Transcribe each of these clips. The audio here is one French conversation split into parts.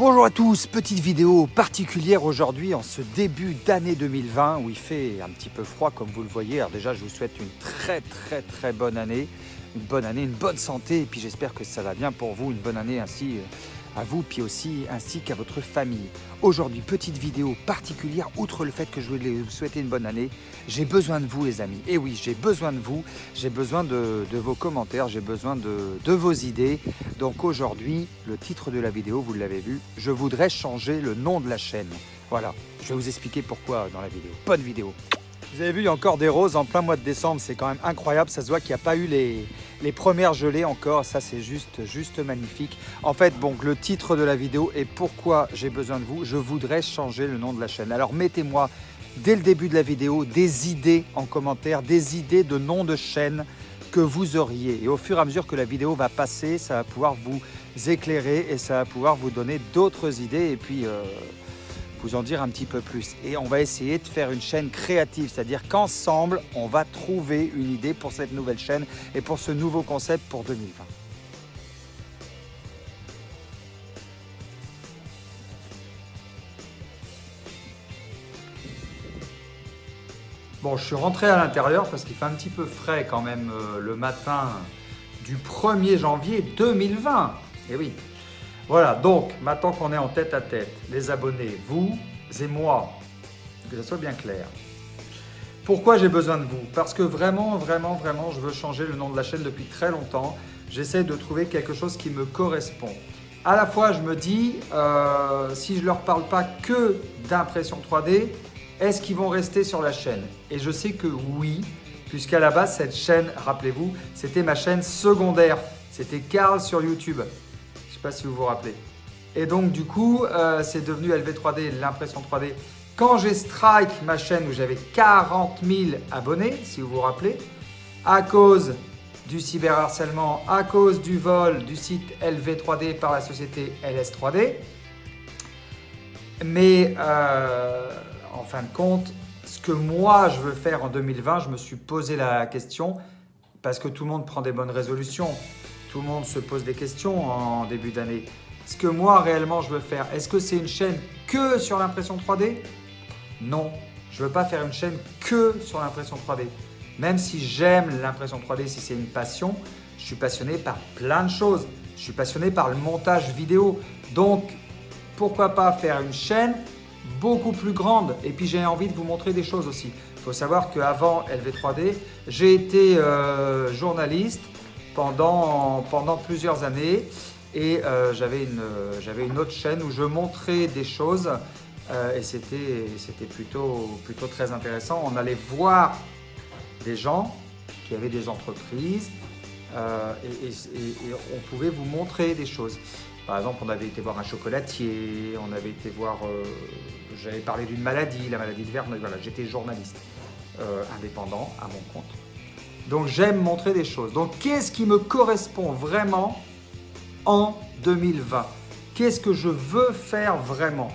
Bonjour à tous, petite vidéo particulière aujourd'hui en ce début d'année 2020 où il fait un petit peu froid comme vous le voyez. Alors déjà je vous souhaite une très bonne année, une bonne santé et puis j'espère que ça va bien pour vous, une bonne année ainsi à vous puis aussi ainsi qu'à votre famille. Aujourd'hui petite vidéo particulière, outre le fait que je voulais vous souhaiter une bonne année, j'ai besoin de vous les amis. Et oui, j'ai besoin de vous, j'ai besoin de vos commentaires, j'ai besoin de vos idées. Donc aujourd'hui, le titre de la vidéo, vous l'avez vu, je voudrais changer le nom de la chaîne. Voilà, je vais vous expliquer pourquoi dans la vidéo. Bonne vidéo. Vous avez vu, il y a encore des roses en plein mois de décembre, c'est quand même incroyable. Ça se voit qu'il n'y a pas eu les premières gelées encore, ça c'est juste magnifique. En fait, bon, le titre de la vidéo est pourquoi j'ai besoin de vous, je voudrais changer le nom de la chaîne. Alors mettez-moi dès le début de la vidéo des idées en commentaire, des idées de nom de chaîne que vous auriez. Et au fur et à mesure que la vidéo va passer, ça va pouvoir vous éclairer et ça va pouvoir vous donner d'autres idées et puis vous en dire un petit peu plus. Et on va essayer de faire une chaîne créative, c'est-à-dire qu'ensemble, on va trouver une idée pour cette nouvelle chaîne et pour ce nouveau concept pour 2020. Bon, je suis rentré à l'intérieur parce qu'il fait un petit peu frais quand même le matin du 1er janvier 2020. Et oui. Voilà, donc maintenant qu'on est en tête à tête, les abonnés, vous et moi, que ça soit bien clair. Pourquoi j'ai besoin de vous? Parce que vraiment, je veux changer le nom de la chaîne depuis très longtemps. J'essaie de trouver quelque chose qui me correspond. À la fois, je me dis, si je ne leur parle pas que d'impression 3D, est-ce qu'ils vont rester sur la chaîne? Et je sais que oui, puisqu'à la base, cette chaîne, rappelez-vous, c'était ma chaîne secondaire. C'était Karl sur YouTube. Je ne sais pas si vous vous rappelez. Et donc, du coup, c'est devenu LV3D, l'impression 3D. Quand j'ai strike ma chaîne où j'avais 40 000 abonnés, si vous vous rappelez, à cause du cyberharcèlement, à cause du vol du site LV3D par la société LS3D. Mais en fin de compte, ce que moi je veux faire en 2020, je me suis posé la question parce que tout le monde prend des bonnes résolutions, tout le monde se pose des questions en début d'année. Ce que moi réellement je veux faire, est-ce que c'est une chaîne que sur l'impression 3D? Non, je ne veux pas faire une chaîne que sur l'impression 3D. Même si j'aime l'impression 3D, si c'est une passion, je suis passionné par plein de choses. Je suis passionné par le montage vidéo. Donc, pourquoi pas faire une chaîne beaucoup plus grande? Et puis, j'ai envie de vous montrer des choses aussi. Il faut savoir qu'avant LV3D, j'ai été journaliste pendant plusieurs années. Et j'avais une autre chaîne où je montrais des choses et c'était plutôt très intéressant. On allait voir des gens qui avaient des entreprises et on pouvait vous montrer des choses. Par exemple, on avait été voir un chocolatier, on avait été voir, j'avais parlé d'une maladie, la maladie de Verneuil. Voilà, j'étais journaliste indépendant à mon compte. Donc j'aime montrer des choses. Donc qu'est-ce qui me correspond vraiment en 2020? Qu'est-ce que je veux faire vraiment?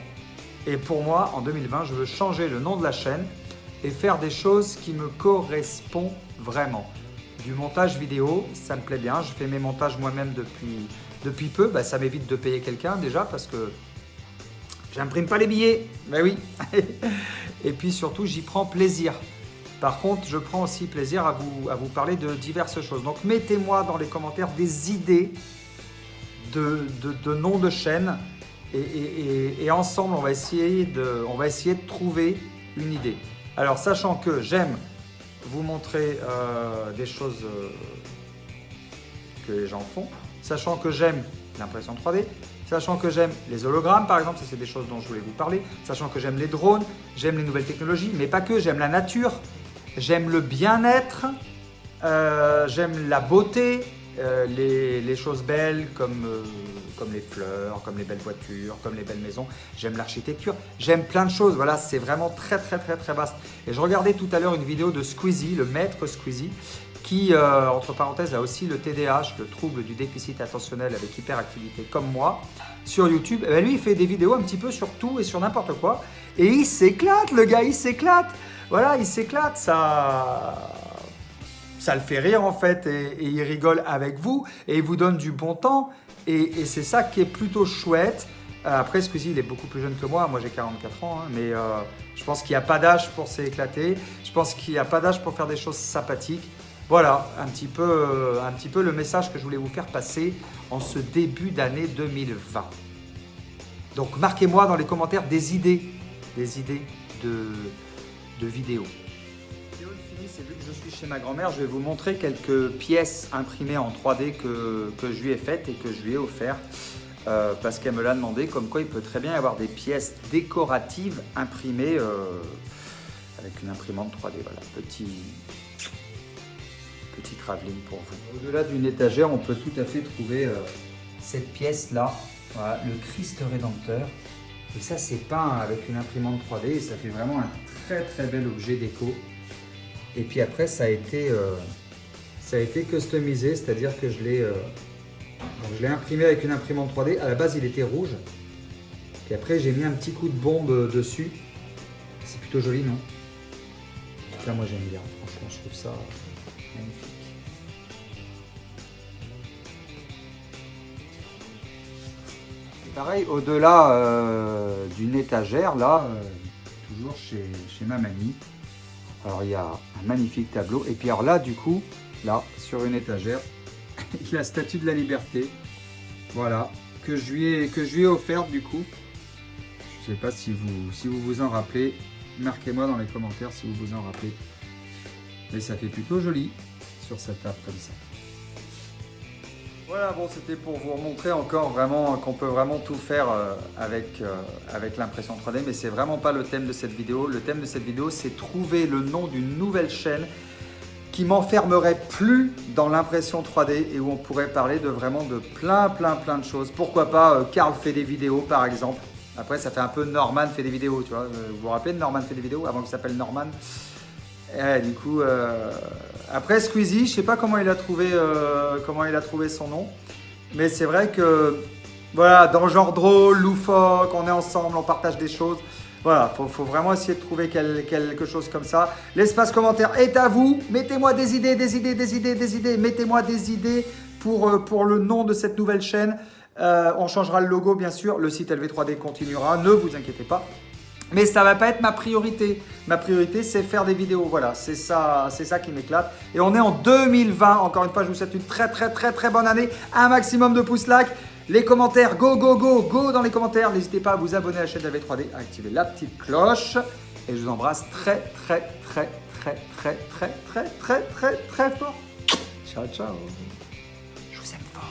Et pour moi, en 2020, je veux changer le nom de la chaîne et faire des choses qui me correspondent vraiment. Du montage vidéo, ça me plaît bien. Je fais mes montages moi-même depuis peu. Ça m'évite de payer quelqu'un déjà parce que j'imprime pas les billets. Mais oui. Et puis surtout, j'y prends plaisir. Par contre, je prends aussi plaisir à vous parler de diverses choses. Donc, mettez-moi dans les commentaires des idées de noms de chaîne et ensemble, on va essayer de trouver une idée. Alors, sachant que j'aime vous montrer des choses que les gens font, sachant que j'aime l'impression 3D, sachant que j'aime les hologrammes, par exemple, ça c'est des choses dont je voulais vous parler, sachant que j'aime les drones, j'aime les nouvelles technologies, mais pas que, j'aime la nature, j'aime le bien-être, j'aime la beauté, les choses belles comme les fleurs, comme les belles voitures, comme les belles maisons. J'aime l'architecture, j'aime plein de choses. Voilà, c'est vraiment très vaste. Et je regardais tout à l'heure une vidéo de Squeezie, le maître Squeezie, qui, entre parenthèses, a aussi le TDAH, le trouble du déficit attentionnel avec hyperactivité comme moi, sur YouTube. Et bien, lui, il fait des vidéos un petit peu sur tout et sur n'importe quoi. Et il s'éclate, le gars, il s'éclate. Voilà, il s'éclate, ça le fait rire en fait et il rigole avec vous et il vous donne du bon temps et c'est ça qui est plutôt chouette Après, Squeezie, il est beaucoup plus jeune que moi j'ai 44 ans, hein, mais je pense qu'il n'y a pas d'âge pour s'éclater. Je pense qu'il n'y a pas d'âge pour faire des choses sympathiques. Voilà, un petit peu le message que je voulais vous faire passer en ce début d'année 2020. Donc, marquez-moi dans les commentaires des idées de vidéos. C'est vu que je suis chez ma grand-mère, je vais vous montrer quelques pièces imprimées en 3D que je lui ai faites et que je lui ai offert parce qu'elle me l'a demandé, comme quoi il peut très bien y avoir des pièces décoratives imprimées avec une imprimante 3D. Voilà, petit travelling pour vous. Au-delà d'une étagère, on peut tout à fait trouver cette pièce-là, voilà, le Christ Rédempteur. Et ça, c'est peint avec une imprimante 3D et ça fait vraiment un très très bel objet déco. Et puis après, ça a été customisé, c'est-à-dire que je l'ai imprimé avec une imprimante 3D. À la base, il était rouge. Puis après, j'ai mis un petit coup de bombe dessus. C'est plutôt joli, non? En tout cas, moi, j'aime bien. Franchement, je trouve ça magnifique. Et pareil, au-delà d'une étagère, là, toujours chez ma mamie. Alors il y a un magnifique tableau et puis alors là du coup, là sur une étagère, la Statue de la Liberté, voilà, que je lui ai offerte du coup. Je ne sais pas si vous vous en rappelez, marquez-moi dans les commentaires si vous vous en rappelez. Mais ça fait plutôt joli sur cette table comme ça. Voilà, bon, c'était pour vous montrer encore vraiment qu'on peut vraiment tout faire avec l'impression 3D, mais c'est vraiment pas le thème de cette vidéo. Le thème de cette vidéo, c'est trouver le nom d'une nouvelle chaîne qui m'enfermerait plus dans l'impression 3D et où on pourrait parler de vraiment de plein de choses. Pourquoi pas Karl fait des vidéos par exemple. Après, ça fait un peu Norman fait des vidéos, tu vois. Vous vous rappelez de Norman fait des vidéos avant qu'il s'appelle Norman? Et du coup, après Squeezie, je sais pas comment il a trouvé son nom, mais c'est vrai que voilà, dans le genre drôle, loufoque, on est ensemble, on partage des choses. Voilà, faut vraiment essayer de trouver quelque chose comme ça. L'espace commentaire est à vous. Mettez-moi des idées. Mettez-moi des idées pour le nom de cette nouvelle chaîne. On changera le logo, bien sûr. Le site LV3D continuera. Ne vous inquiétez pas. Mais ça ne va pas être ma priorité. Ma priorité, c'est faire des vidéos. Voilà, c'est ça qui m'éclate. Et on est en 2020. Encore une fois, je vous souhaite une très bonne année. Un maximum de pouces like. Les commentaires, go dans les commentaires. N'hésitez pas à vous abonner à la chaîne LV3D, à activer la petite cloche. Et je vous embrasse très fort. Ciao. Je vous aime fort.